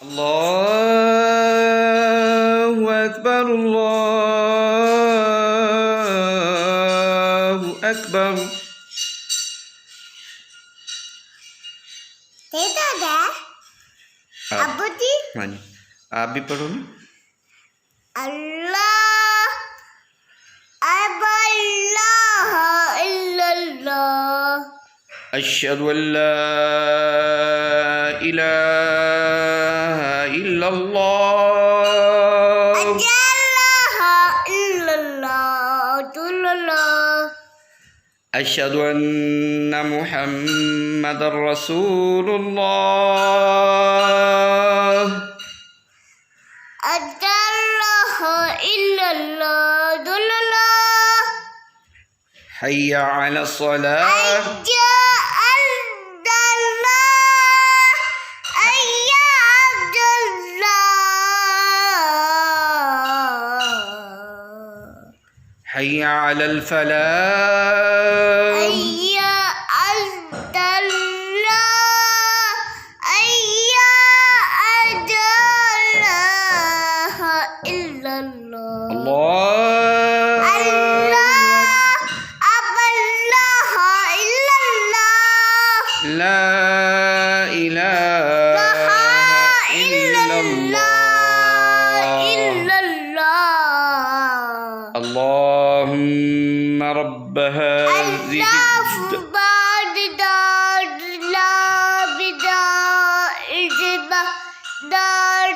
الله أكبر الله أكبر. हाँ आप भी पढ़ो ना। अल्लाह इल्लल्लाह अशहदु अल्ला इलाहा इल्लल्लाह अशहदु अन्ना मुहम्मदर रसूलुल्लाह हय्या अला सलाह हय्या अलल फलाह لا إله إلا الله اللهم رب هذه الدار